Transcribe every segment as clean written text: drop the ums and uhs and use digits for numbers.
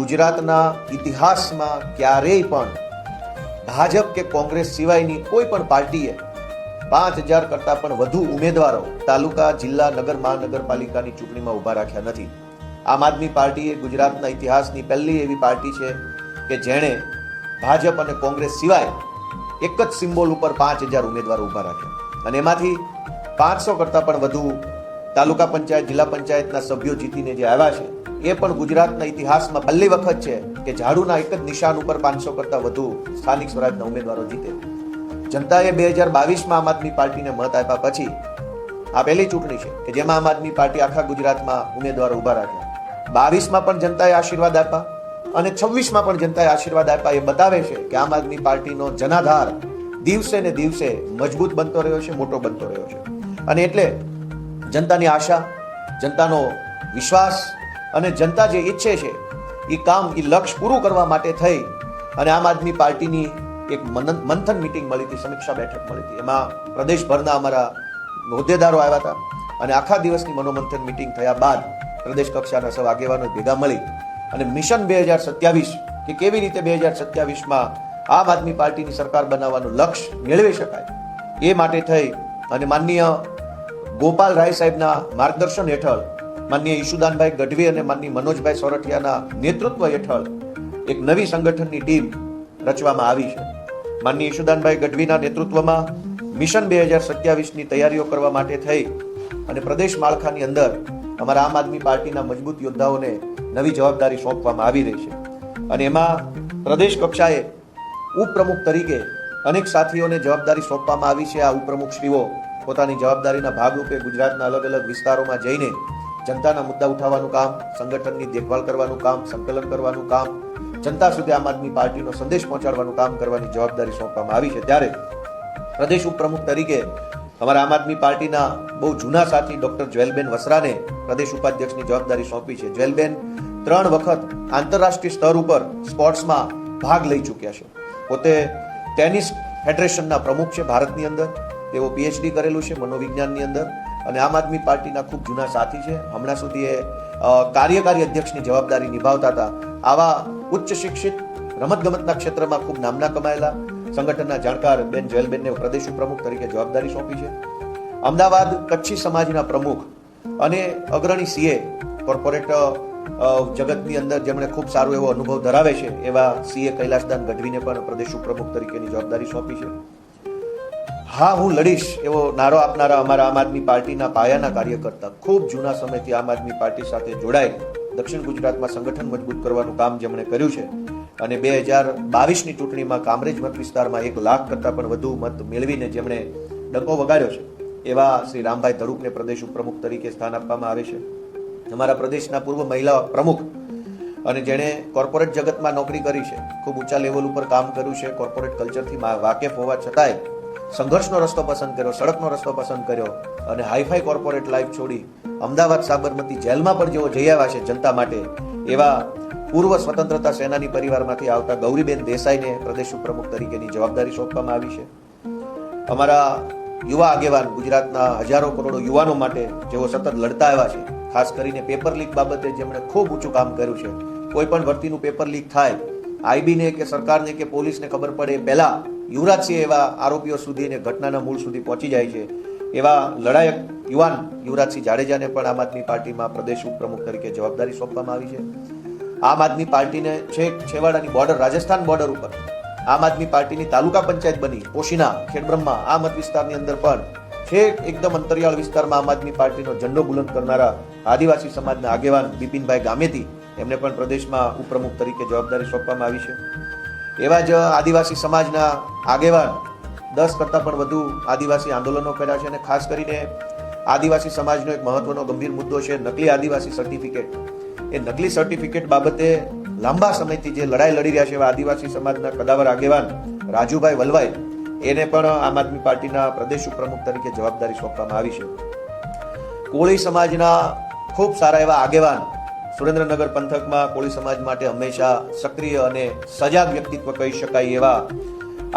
ગુજરાતના ઇતિહાસમાં ક્યારેય પણ ભાજપ કે કોંગ્રેસ સિવાયની કોઈ પણ પાર્ટીએ 5,000 કરતાં પણ વધુ ઉમેદવારો તાલુકા, જિલ્લા, નગર, મહાનગરપાલિકાની ચૂંટણીમાં ઊભા રાખ્યા નથી. આમ આદમી પાર્ટી એ ગુજરાતના ઇતિહાસની પહેલી એવી પાર્ટી છે કે જેણે ભાજપ અને કોંગ્રેસ સિવાય એક જ સિમ્બોલ ઉપર 5,000 ઉમેદવારો ઊભા રાખ્યા, અને એમાંથી 500 કરતાં પણ વધુ તાલુકા પંચાયત, જિલ્લા પંચાયતના સભ્યો જીતીને જે આવ્યા છે એ પણ ગુજરાતના ઇતિહાસમાં પહેલી વખત છે કે ઝાડુના એક જ નિશાન ઉપર 500 કરતાં વધુ સ્થાનિક સ્વરાજના ઉમેદવારો જીતે. જનતાએ 2022માં આમ આદમી પાર્ટીને મત આપ્યા પછી આ પહેલી ચૂંટણી છે કે જેમાં આમ આદમી પાર્ટી આખા ગુજરાતમાં ઉમેદવારો ઊભા રાખ્યા. 22માં પણ જનતાએ આશીર્વાદ આપ્યા અને 26માં પણ જનતાએ આશીર્વાદ આપ્યા. એ બતાવે છે કે આમ આદમી પાર્ટીનો જનાધાર દિવસે ને દિવસે મજબૂત બનતો રહ્યો છે, મોટો બનતો રહ્યો છે. અને એટલે જનતાની આશા, જનતાનો વિશ્વાસ અને જનતા જે ઈચ્છે છે એ કામ, એ લક્ષ્ય પૂરું કરવા માટે થઈ અને આમ આદમી પાર્ટીની એક મંથન મીટિંગ મળી હતી, સમીક્ષા બેઠક મળી હતી. એમાં પ્રદેશભરના અમારા હોદ્દેદારો આવ્યા હતા અને આખા દિવસની મનોમંથન મીટિંગ થયા બાદ પ્રદેશ કક્ષાના સૌ આગેવાનો ભેગા મળી અને મિશન 2027 કે કેવી રીતે 2027માં આમ આદમી પાર્ટીની સરકાર બનાવવાનું લક્ષ્ય મેળવી શકાય એ માટે થઈ અને માનનીય ગોપાલ રાય સાહેબના માર્ગદર્શન હેઠળ, માનનીય ઈશુદાનભાઈ ગઢવી અને માનનીય મનોજભાઈ સોરઠિયાના નેતૃત્વ હેઠળ એક નવી સંગઠનની ટીમ રચવામાં આવી છે. માનનીય ઈશુદાનભાઈ ગઢવીના નેતૃત્વમાં મિશન 2027ની તૈયારીઓ કરવા માટે થઈ અને પ્રદેશ માળખાની અંદર અમારા આમ આદમી પાર્ટીના મજબૂત યોદ્ધાઓને નવી જવાબદારી સોંપવામાં આવી રહી છે. અને એમાં પ્રદેશ કક્ષાએ ઉપપ્રમુખ તરીકે અનેક સાથીઓને જવાબદારી સોંપવામાં આવી છે. આ ઉપપ્રમુખશ્રીઓ પોતાની જવાબદારીના ભાગરૂપે ગુજરાતના અલગ અલગ વિસ્તારોમાં જઈને જનતાના મુદ્દા ઉઠાવવાનું કામ, સંગઠનની દેખભાળ કરવાનું કામ, સંકલન કરવાનું કામ, જનતા સુધી આમ આદમી પાર્ટીનો સંદેશ પહોંચાડવાનું કામ કરવાની જવાબદારી સોંપવામાં આવી છે. ત્યારે પ્રદેશ ઉપપ્રમુખ તરીકે અમારા આમ આદમી પાર્ટીના બહુ જૂના સાથી ડોક્ટર જ્વેલબેન વસરાને પ્રદેશ ઉપાધ્યક્ષની જવાબદારી સોંપી છે. જ્વેલબેન 3 વખત આંતરરાષ્ટ્રીય સ્તર ઉપર સ્પોર્ટ્સમાં ભાગ લઈ ચૂક્યા છે. પોતે ટેનિસ ફેડરેશનના પ્રમુખ છે ભારતની અંદર. તેઓ PhD કરેલું છે મનોવિજ્ઞાનની અંદર અને આમ આદમી પાર્ટીના ખૂબ જૂના સાથી છે. હમણાં સુધી એ કાર્યકારી અધ્યક્ષની જવાબદારી નિભાવતા હતા. આવા ઉચ્ચ શિક્ષિત, રમતગમતના ક્ષેત્રમાં ખૂબ નામના કમાયેલા સંગઠનના જાણકાર બેન જ્વેલબેનને પ્રદેશ પ્રમુખ તરીકે જવાબદારી સોંપી છે. અમદાવાદ કચ્છી સમાજના પ્રમુખ અને અગ્રણી CA કોર્પોરેટ જગતની અંદર જેમણે ખૂબ સારો એવો અનુભવ ધરાવે છે એવા CA કૈલાસદાન ગઢવીને પણ પ્રદેશ પ્રમુખ તરીકેની જવાબદારી સોંપી છે. હા, હું લડીશ એવો નારો આપનારા અમારા આમ આદમી પાર્ટીના પાયાના કાર્યકર્તા, ખૂબ જૂના સમયથી આમ આદમી પાર્ટી સાથે જોડાઈ દક્ષિણ ગુજરાતમાં સંગઠન મજબૂત કરવાનું કામ જેમણે કર્યું છે અને 2022ની ચૂંટણીમાં કામરેજ મત વિસ્તારમાં 1 લાખ કરતાં પણ વધુ મત મેળવીને જેમણે ડંકો વગાડ્યો છે એવા શ્રી રામભાઈ ધડુકને પ્રદેશ ઉપપ્રમુખ તરીકે સ્થાન આપવામાં આવે છે. અમારા પ્રદેશના પૂર્વ મહિલા પ્રમુખ અને જેણે કોર્પોરેટ જગતમાં નોકરી કરી છે, ખૂબ ઊંચા લેવલ ઉપર કામ કર્યું છે, કોર્પોરેટ કલ્ચરથી વાકેફ હોવા છતાંય સંઘર્ષનો રસ્તો પસંદ કર્યો, સડકનો રસ્તો પસંદ કર્યો અને હાઈફાઈ કોર્પોરેટ લાઈફ છોડી અમદાવાદ સાબરમતી જેલમાં પણ જેઓ જઈ આવ્યા છે જનતા માટે, એવા પૂર્વ સ્વતંત્રતા સેનાની પરિવારમાંથી આવતા ગૌરીબેન દેસાઈને પ્રદેશ ઉપપ્રમુખ તરીકેની જવાબદારી સોંપવામાં આવી છે. અમારા યુવા આગેવાન, ગુજરાતના હજારો કરોડો યુવાનો માટે જેઓ સતત લડતા આવ્યા છે, ખાસ કરીને પેપર લીક બાબતે જેમણે ખૂબ ઊંચું કામ કર્યું છે. કોઈ પણ ભરતીનું પેપર લીક થાય, IBને કે સરકારને કે પોલીસને ખબર પડે પહેલા યુવરાજસિંહ એવા આરોપીઓ સુધી અને ઘટનાના મૂળ સુધી પહોંચી જાય છે. એવા લડાયક યુવાન યુવરાજસિંહ જાડેજાને પણ આમ આદમી પાર્ટીમાં પ્રદેશ ઉપપ્રમુખ તરીકે જવાબદારી સોંપવામાં આવી છે. આમ આદમી પાર્ટીને છેવાડાની બોર્ડર, રાજસ્થાન બોર્ડર ઉપર આમ આદમી પાર્ટીની તાલુકા પંચાયત બની, પોશીના, ખેડબ્રહ્મા, આ મત વિસ્તારની અંદર પણ છેક એકદમ અંતરિયાળ વિસ્તારમાં આમ આદમી પાર્ટીનો ઝંડો બુલંદ કરનારા આદિવાસી સમાજના આગેવાન બિપિનભાઈ ગામેતી, એમને પણ પ્રદેશમાં ઉપપ્રમુખ તરીકે જવાબદારી સોંપવામાં આવી છે. એવા જ આદિવાસી સમાજના આગેવાન 10 કરતાં પણ વધુ આદિવાસી આંદોલનો કર્યા છે અને ખાસ કરીને આદિવાસી સમાજનો એક મહત્વનો ગંભીર મુદ્દો છે નકલી આદિવાસી સર્ટિફિકેટ. એ નકલી સર્ટિફિકેટ બાબતે લાંબા સમયથી જે લડાઈ લડી રહ્યા છે એવા આદિવાસી સમાજના કદાવર આગેવાન રાજુભાઈ વલવાઈ, એને પણ આમ આદમી પાર્ટીના પ્રદેશ ઉપપ્રમુખ તરીકે જવાબદારી સોંપવામાં આવી છે. કોળી સમાજના ખૂબ સારા એવા આગેવાન, સુરેન્દ્રનગર પંથકમાં કોળી સમાજ માટે હંમેશા સક્રિય અને સજાગ વ્યક્તિત્વ કહી શકાય એવા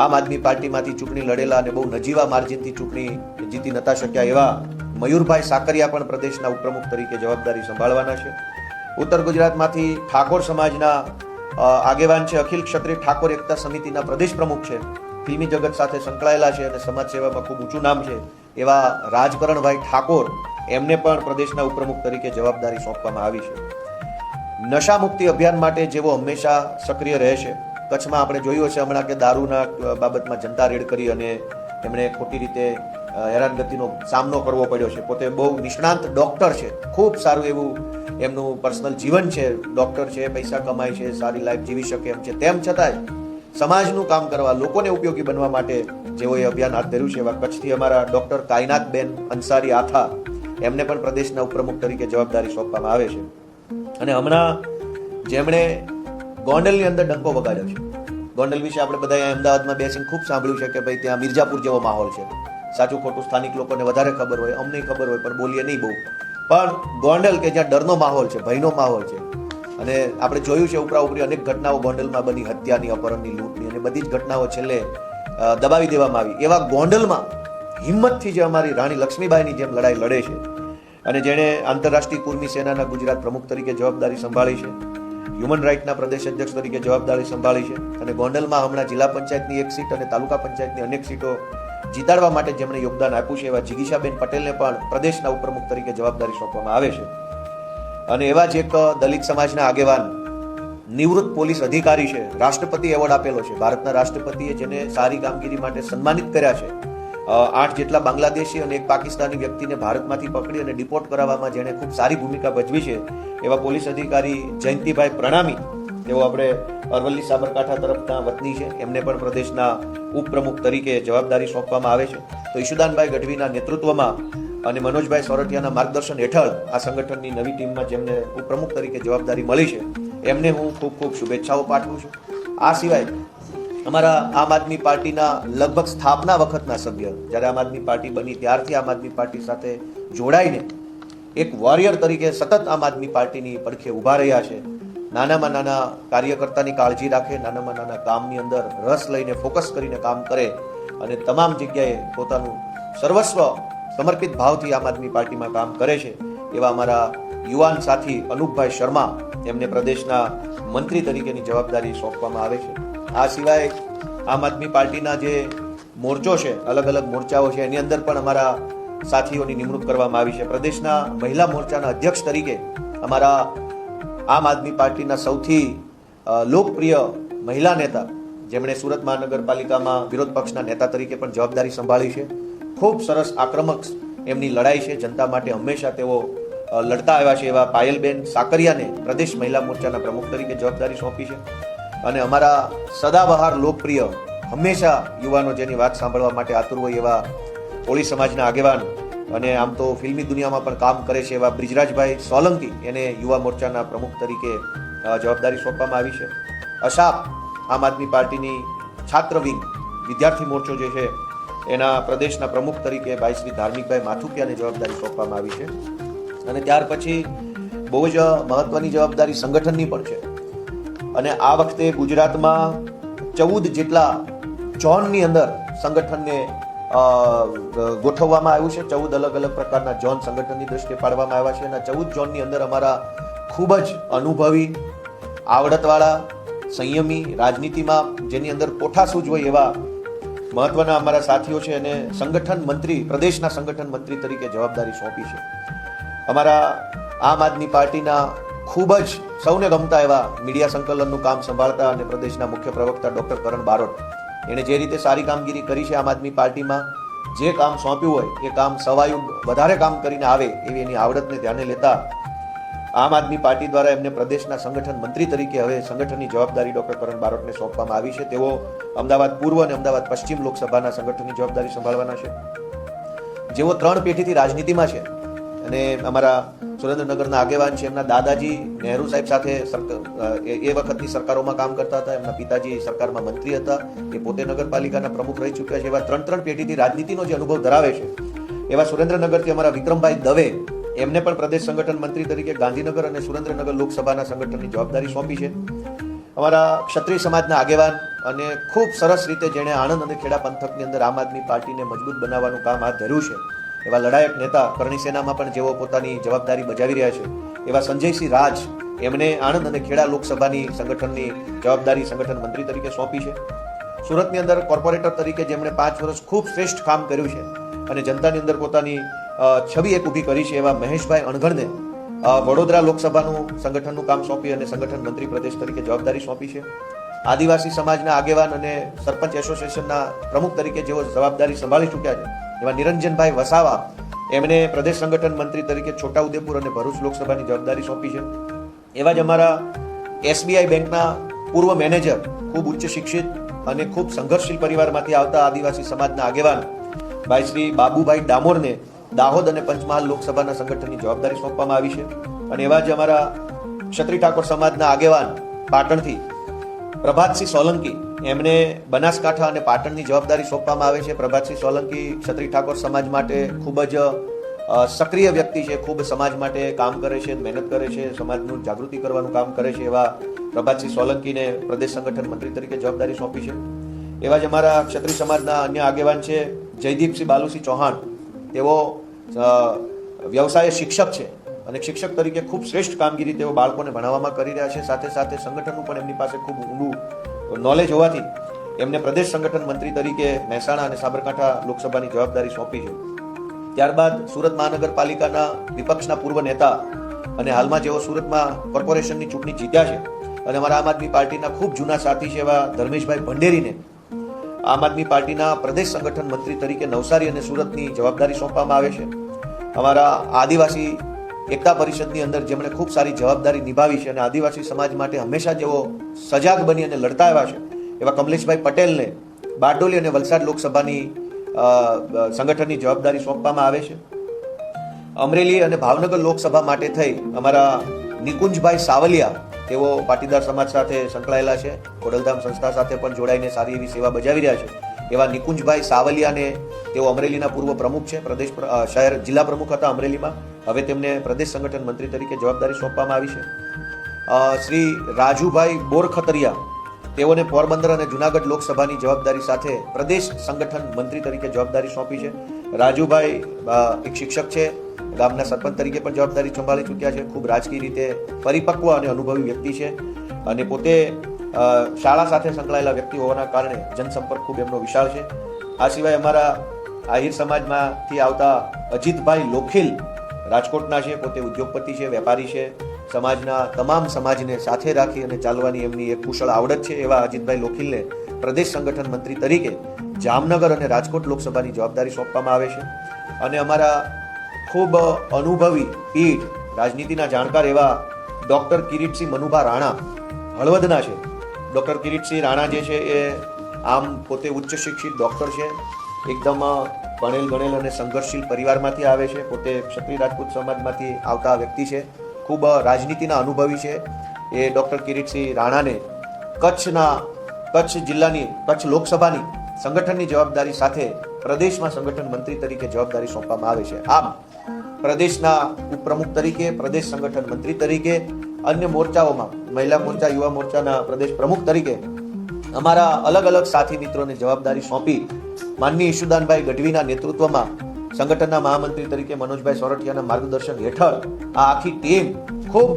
આમ આદમી પાર્ટીમાંથી ચૂંટણી લડેલા અને બહુ નજીવા માર્જિનથી ચૂંટણી જીતી નતા શક્યા એવા મયુરભાઈ સાકરિયા પણ પ્રદેશના ઉપપ્રમુખ તરીકે જવાબદારી સંભાળવાના છે. ઉત્તર ગુજરાતમાંથી ઠાકોર સમાજના આગેવાન છે, અખિલ ક્ષત્રિય ઠાકોર એકતા સમિતિના પ્રદેશ પ્રમુખ છે, ફિલ્મી જગત સાથે સંકળાયેલા છે અને સમાજ સેવામાં ખૂબ ઊંચું નામ છે એવા રાજકરણભાઈ ઠાકોર, એમને પણ પ્રદેશના ઉપપ્રમુખ તરીકે જવાબદારી સોંપવામાં આવી છે. નશા મુક્તિ અભિયાન માટે જેઓ હંમેશા સક્રિય રહે છે. કચ્છમાં આપણે જોયું હશે હમણાં કે દારૂના બાબતમાં જનતા રેડ કરી અને એમણે ખોટી રીતે હેરાનગતિનો સામનો કરવો પડ્યો છે. પોતે બહુ નિષ્ણાંત ડૉક્ટર છે, ખૂબ સારું એવું એમનું પર્સનલ જીવન છે, ડૉક્ટર છે, પૈસા કમાય છે, સારી લાઈફ જીવી શકે એમ છે. તેમ છતાંય સમાજનું કામ કરવા, લોકોને ઉપયોગી બનવા માટે જેઓએ અભિયાન હાથ ધર્યું છે એવા કચ્છથી અમારા ડૉક્ટર કાયનાતબેન અંસારી આથા, એમને પણ પ્રદેશના ઉપપ્રમુખ તરીકે જવાબદારી સોંપવામાં આવે છે. અને હમણાં જેમણે ગોંડલની અંદર ડંકો વગાડ્યો છે, ગોંડલ વિશે આપણે બધા અમદાવાદમાં બેસીને ખૂબ સાંભળ્યું છે કે ભાઈ ત્યાં મિર્જાપુર જેવો માહોલ છે. સાચું ખોટું સ્થાનિક લોકોને વધારે ખબર હોય, અમને ખબર હોય પણ બોલીએ નહીં બહુ. પણ ગોંડલ કે જ્યાં ડરનો માહોલ છે, ભયનો માહોલ છે, અને આપણે જોયું છે ઉપરી અનેક ઘટનાઓ ગોંડલમાં બની, હત્યાની, અપહરણની, લૂંટની, અને બધી જ ઘટનાઓ છેલ્લે દબાવી દેવામાં આવી. એવા ગોંડલમાં હિંમતથી જે અમારી રાણી લક્ષ્મીબાઈની જેમ લડાઈ લડે છે અને જેણે આંતરરાષ્ટ્રીય કુર્મી સેનાના ગુજરાત પ્રમુખ તરીકે જવાબદારી સંભાળી છે, હ્યુમન રાઇટના પ્રદેશ અધ્યક્ષ તરીકે જવાબદારી સંભાળી છે, અને ગોંડલમાં હમણાં જિલ્લા પંચાયતની એક સીટ અને તાલુકા પંચાયતની અનેક સીટો જીતાડવા માટે જેમણે યોગદાન આપ્યું છે એવા જિગીશાબેન પટેલને પણ પ્રદેશના ઉપપ્રમુખ તરીકે જવાબદારી સોંપવામાં આવે છે. અને એવા જ એક દલિત સમાજના આગેવાન, નિવૃત્ત પોલીસ અધિકારી છે, રાષ્ટ્રપતિ એવોર્ડ આપેલો છે, ભારતના રાષ્ટ્રપતિએ જેને સારી કામગીરી માટે સન્માનિત કર્યા છે. 8 જેટલા બાંગ્લાદેશી અને એક પાકિસ્તાની વ્યક્તિને ભારતમાંથી પકડી અને ડિપોર્ટ કરાવવામાં જેણે ખૂબ સારી ભૂમિકા ભજવી છે એવા પોલીસ અધિકારી જયંતિભાઈ પ્રણામી, તેઓ આપણે અરવલ્લી સાબરકાંઠા તરફના વતની છે, એમને પણ પ્રદેશના ઉપપ્રમુખ તરીકે જવાબદારી સોંપવામાં આવે છે. તો ઈશુદાનભાઈ ગઢવીના નેતૃત્વમાં અને મનોજભાઈ સોરઠિયાના માર્ગદર્શન હેઠળ આ સંગઠનની નવી ટીમમાં જેમને ઉપપ્રમુખ તરીકે જવાબદારી મળી છે એમને હું ખૂબ ખૂબ શુભેચ્છાઓ પાઠવું છું. આ સિવાય અમારા આમ આદમી પાર્ટીના લગભગ સ્થાપના વખતના સભ્ય, જ્યારે આમ આદમી પાર્ટી બની ત્યારથી આમ આદમી પાર્ટી સાથે જોડાઈને એક વોરિયર તરીકે સતત આમ આદમી પાર્ટીની પડખે ઊભા રહ્યા છે. નાનામાં નાના કાર્યકર્તાની કાળજી રાખે, નાનામાં નાના કામની અંદર રસ લઈને ફોકસ કરીને કામ કરે અને તમામ જગ્યાએ પોતાનું સર્વસ્વ સમર્પિત ભાવથી આમ આદમી પાર્ટીમાં કામ કરે છે એવા અમારા યુવાન સાથી અનુપભાઈ શર્મા, એમને પ્રદેશના મંત્રી તરીકેની જવાબદારી સોંપવામાં આવે છે. આ સિવાય આમ આદમી પાર્ટીના જે મોરચો છે, અલગ અલગ મોરચાઓ છે, એની અંદર પણ અમારા સાથીઓની નિમણૂક કરવામાં આવી છે. પ્રદેશના મહિલા મોરચાના અધ્યક્ષ તરીકે અમારા આમ આદમી પાર્ટીના સૌથી લોકપ્રિય મહિલા નેતા, જેમણે સુરત મહાનગરપાલિકામાં વિરોધ પક્ષના નેતા તરીકે પણ જવાબદારી સંભાળી છે. ખૂબ સરસ આક્રમક એમની લડાઈ છે, જનતા માટે હંમેશા તેઓ લડતા આવ્યા છે એવા પાયલબેન સાકરિયાને પ્રદેશ મહિલા મોરચાના પ્રમુખ તરીકે જવાબદારી સોંપી છે. અને અમારા સદાબહાર લોકપ્રિય, હંમેશા યુવાનો જેની વાત સાંભળવા માટે આતુર હોય એવા કોળી સમાજના આગેવાન અને આમ તો ફિલ્મી દુનિયામાં પણ કામ કરે છે એવા બ્રિજરાજભાઈ સોલંકી, એને યુવા મોરચાના પ્રમુખ તરીકે જવાબદારી સોંપવામાં આવી છે. અશાપ, આમ આદમી પાર્ટીની છાત્ર વિંગ, વિદ્યાર્થી મોરચો જે છે એના પ્રદેશના પ્રમુખ તરીકે ભાઈ શ્રી ધાર્મિકભાઈ માથુકિયાને જવાબદારી સોંપવામાં આવી છે. અને ત્યાર પછી બહુ જ મહત્વની જવાબદારી સંગઠનની પણ છે. અને આ વખતે ગુજરાતમાં 14 જેટલા ઝોનની અંદર સંગઠનને ગોઠવવામાં આવ્યું છે. 14 અલગ અલગ પ્રકારના ઝોન સંગઠનની દ્રષ્ટિએ પાડવામાં આવ્યા છે. અને 14 ઝોનની અંદર અમારા ખૂબ જ અનુભવી, આવડતવાળા, સંયમી, રાજનીતિમાં જેની અંદર કોઠાસૂઝ હોય એવા મહત્વના અમારા સાથીઓ છે અને સંગઠન મંત્રી, પ્રદેશના સંગઠન મંત્રી તરીકે જવાબદારી સોંપી છે. અમારા આમ આદમી પાર્ટીના ખૂબ જ સૌને ગમતા એવા મીડિયા સંકલનનું કામ સંભાળતા અને પ્રદેશના મુખ્ય પ્રવક્તા ડૉક્ટર કરણ બારોટ, એણે જે રીતે સારી કામગીરી કરી છે આમ આદમી પાર્ટીમાં, જે કામ સોંપ્યું હોય એ કામ સવાયું વધારે કામ કરીને આવે એવી એની આવડતને ધ્યાને લેતા આમ આદમી પાર્ટી દ્વારા એમને પ્રદેશના સંગઠન મંત્રી તરીકે હવે સંગઠનની જવાબદારી ડૉક્ટર કરણ બારોટને સોંપવામાં આવી છે. તેઓ અમદાવાદ પૂર્વ અને અમદાવાદ પશ્ચિમ લોકસભાના સંગઠનની જવાબદારી સંભાળવાના છે. જેઓ 3 પેઢીથી રાજનીતિમાં છે અને અમારા સુરેન્દ્રનગરના આગેવાન છે, એમના દાદાજી નહેરુ સાહેબ સાથે એ વખતની સરકારોમાં કામ કરતા હતા, એમના પિતાજી સરકારમાં મંત્રી હતા, એ પોતે નગરપાલિકાના પ્રમુખ રહી ચૂક્યા છે. એવા 3 પેઢીથી રાજનીતિનો જે અનુભવ ધરાવે છે એવા સુરેન્દ્રનગરથી અમારા વિક્રમભાઈ દવે, એમને પણ પ્રદેશ સંગઠન મંત્રી તરીકે ગાંધીનગર અને સુરેન્દ્રનગર લોકસભાના સંગઠનની જવાબદારી સોંપી છે. અમારા ક્ષત્રિય સમાજના આગેવાન અને ખૂબ સરસ રીતે જેણે આણંદ અને ખેડા પંથકની અંદર આમ આદમી પાર્ટીને મજબૂત બનાવવાનું કામ હાથ ધર્યું છે એવા લડાયક નેતા, કરણી સેનામાં પણ જેઓ પોતાની જવાબદારી બજાવી રહ્યા છે એવા સંજયસિંહ રાજ, એમણે આણંદ અને ખેડા લોકસભાની સંગઠનની જવાબદારી સંગઠન મંત્રી તરીકે સોંપી છે. સુરતની અંદર કોર્પોરેટર તરીકે જેમણે 5 વર્ષ ખૂબ શ્રેષ્ઠ કામ કર્યું છે અને જનતાની અંદર પોતાની છબી એક ઊભી કરી છે એવા મહેશભાઈ અણઘડને વડોદરા લોકસભાનું સંગઠનનું કામ સોંપી અને સંગઠન મંત્રી પ્રદેશ તરીકે જવાબદારી સોંપી છે. આદિવાસી સમાજના આગેવાન અને સરપંચ એસોસિએશનના પ્રમુખ તરીકે જેઓ જવાબદારી સંભાળી ચૂક્યા છે એવા નિરંજનભાઈ વસાવા એમણે પ્રદેશ સંગઠન મંત્રી તરીકે છોટાઉદેપુર અને ભરૂચ લોકસભાની જવાબદારી સોંપી છે. એવા જ અમારા SBI બેંકના પૂર્વ મેનેજર, ખૂબ ઉચ્ચ શિક્ષિત અને ખૂબ સંઘર્ષશીલ પરિવારમાંથી આવતા આદિવાસી સમાજના આગેવાન ભાઈ શ્રી બાબુભાઈ ડામોરને દાહોદ અને પંચમહાલ લોકસભાના સંગઠનની જવાબદારી સોંપવામાં આવી છે. અને એવા જ અમારા ક્ષત્રિય ઠાકોર સમાજના આગેવાન પાટણથી પ્રભાતસિંહ સોલંકી, એમને બનાસકાંઠા અને પાટણની જવાબદારી સોંપવામાં આવે છે. પ્રભાતસિંહ સોલંકી ક્ષત્રિય ઠાકોર સમાજ માટે ખૂબ જ સક્રિય વ્યક્તિ છે, ખૂબ સમાજ માટે કામ કરે છે, મહેનત કરે છે, સમાજનું જાગૃતિ કરવાનું કામ કરે છે. એવા પ્રભાતસિંહ સોલંકીને પ્રદેશ સંગઠન મંત્રી તરીકે જવાબદારી સોંપી છે. એવા જ અમારા ક્ષત્રિય સમાજના અન્ય આગેવાન છે જયદીપસિંહ બાલુસિંહ ચૌહાણ. તેઓ વ્યવસાય શિક્ષક છે અને શિક્ષક તરીકે ખૂબ શ્રેષ્ઠ કામગીરી તેઓ બાળકોને ભણાવવામાં કરી રહ્યા છે. સાથે સાથે સંગઠનનું પણ એમની પાસે ખૂબ ઊંડું નોલેજ હોવાથી એમને પ્રદેશ સંગઠન મંત્રી તરીકે મહેસાણા અને સાબરકાંઠા લોકસભાની જવાબદારી સોંપી છે. ત્યારબાદ સુરત મહાનગરપાલિકાના વિપક્ષના પૂર્વ નેતા અને હાલમાં જેઓ સુરતમાં કોર્પોરેશનની ચૂંટણી જીત્યા છે અને અમારા આમ આદમી પાર્ટીના ખૂબ જૂના સાથી છે એવા ધર્મેશભાઈ ભંડેરીને આમ આદમી પાર્ટીના પ્રદેશ સંગઠન મંત્રી તરીકે નવસારી અને સુરતની જવાબદારી સોંપવામાં આવે છે. અમારા આદિવાસી એકતા પરિષદની અંદર જેમણે ખૂબ સારી જવાબદારી નિભાવી છે અને આદિવાસી સમાજ માટે હંમેશા જેઓ સજાગ બની અને લડતા આવ્યા છે એવા કમલેશભાઈ પટેલને બારડોલી અને વલસાડ લોકસભાની સંગઠનની જવાબદારી સોંપવામાં આવે છે. અમરેલી અને ભાવનગર લોકસભા માટે થઈ અમારા નિકુંજભાઈ સાવલિયા, તેઓ પાટીદાર સમાજ સાથે સંકળાયેલા છે, ખોડલધામ સંસ્થા સાથે પણ જોડાઈને સારી એવી સેવા બજાવી રહ્યા છે. એવા નિકુંજભાઈ સાવલિયાને, તેઓ અમરેલીના પૂર્વ પ્રમુખ છે, પ્રદેશ શહેર જિલ્લા પ્રમુખ હતા અમરેલીમાં, હવે તેમને પ્રદેશ સંગઠન મંત્રી તરીકે જવાબદારી સોંપવામાં આવી છે. શ્રી રાજુભાઈ બોરખતરિયા, તેઓને પોરબંદર અને જુનાગઢ લોકસભાની જવાબદારી સાથે પ્રદેશ સંગઠન મંત્રી તરીકે જવાબદારી સોંપી છે. રાજુભાઈ એક શિક્ષક છે, ગામના સરપંચ તરીકે પણ જવાબદારી સંભાળી ચૂક્યા છે, ખૂબ રાજકીય રીતે પરિપક્વ અને અનુભવી વ્યક્તિ છે અને પોતે શાળા સાથે સંકળાયેલા વ્યક્તિ હોવાના કારણે જનસંપર્ક ખૂબ એમનો વિશાળ છે. આ સિવાય અમારા આહિર સમાજમાંથી આવતા અજીતભાઈ લોખીલ રાજકોટના છે, પોતે ઉદ્યોગપતિ છે, વેપારી છે, સમાજના તમામ સમાજને સાથે રાખી અને ચાલવાની એમની એક કુશળ આવડત છે. એવા અજીતભાઈ લોખીલને પ્રદેશ સંગઠન મંત્રી તરીકે જામનગર અને રાજકોટ લોકસભાની જવાબદારી સોંપવામાં આવે છે. અને અમારા ખૂબ અનુભવી પીઠ, રાજનીતિના જાણકાર એવા ડૉક્ટર કિરીટસિંહ મનુભા રાણા હળવદના છે. ડૉક્ટર કિરીટસિંહ રાણા જે છે એ આમ પોતે ઉચ્ચ શિક્ષિત ડૉક્ટર છે, એકદમ ભણેલ ગણેલ અને સંઘર્ષશીલ પરિવારમાંથી આવે છે, પોતે ક્ષત્રિય રાજપૂત સમાજમાંથી આવતા વ્યક્તિ છે, ખૂબ રાજનીતિના અનુભવી છે. એ ડૉક્ટર કિરીટસિંહ રાણાને કચ્છ જિલ્લાની કચ્છ લોકસભાની સંગઠનની જવાબદારી સાથે પ્રદેશમાં સંગઠન મંત્રી તરીકે જવાબદારી સોંપવામાં આવે છે. આમ પ્રદેશના ઉપપ્રમુખ તરીકે, પ્રદેશ સંગઠન મંત્રી તરીકે, અન્ય મોરચાઓમાં મહિલા મોરચા, યુવા મોરચાના પ્રદેશ પ્રમુખ તરીકે અમારા અલગ અલગ સાથી મિત્રોને જવાબદારી સોંપી માનનીય ઈશુદાનભાઈ ગઢવીના નેતૃત્વમાં સંગઠનના મહામંત્રી તરીકે મનોજભાઈ સોરઠિયાના માર્ગદર્શન હેઠળ આ આખી ટીમ ખૂબ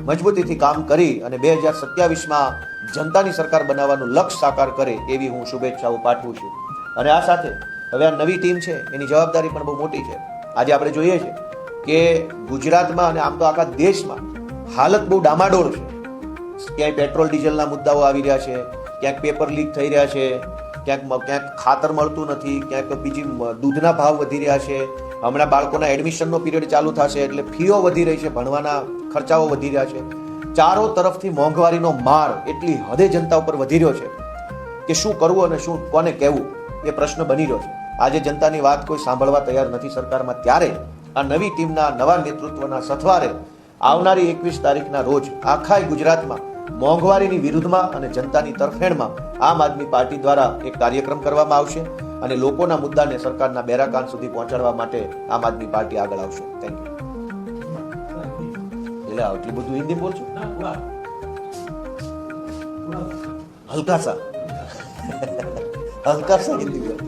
મજબૂતીથી કામ કરી અને 2027માં જનતાની સરકાર બનાવવાનું લક્ષ્ય સાકાર કરે એવી હું શુભેચ્છાઓ પાઠવું છું. અને આ સાથે હવે આ નવી ટીમ છે એની જવાબદારી પણ બહુ મોટી છે. આજે આપણે જોઈએ છે કે ગુજરાતમાં અને આમ તો આખા દેશમાં હાલત બહુ ડામાડોળ છે. ક્યાંય પેટ્રોલ ડીઝલના મુદ્દાઓ આવી રહ્યા છે, ક્યાંક પેપર લીક થઈ રહ્યા છે, ક્યાંક ખાતર મળતું નથી, ક્યાંક બીજી દૂધના ભાવ વધી રહ્યા છે. હમણાં બાળકોના એડમિશનનો પીરિયડ ચાલુ થશે એટલે ફીઓ વધી રહી છે, ભણવાના ખર્ચાઓ વધી રહ્યા છે. ચારો તરફથી મોંઘવારીનો માર એટલી હદે જનતા ઉપર વધી રહ્યો છે કે શું કરવું અને શું કોને કહેવું એ પ્રશ્ન બની રહ્યો છે. આજે જનતાની વાત કોઈ સાંભળવા તૈયાર નથી સરકારમાં. ત્યારે આ નવી ટીમના નવા નેતૃત્વના સથવારે આવનારી 21 તારીખના રોજ આખા ગુજરાતમાં મોંઘવારીની વિરુદ્ધમાં અને જનતાની તરફેણમાં આમ આદમી પાર્ટી દ્વારા એક કાર્યક્રમ કરવામાં આવશે અને લોકોના મુદ્દાને સરકારના બેરા કાન સુધી પહોંચાડવા માટે આમ આદમી પાર્ટી આગળ આવશે. Thank you. એટલે આટલું બધું હિન્દી બોલ છું, હલકા સા હિન્દી બોલ.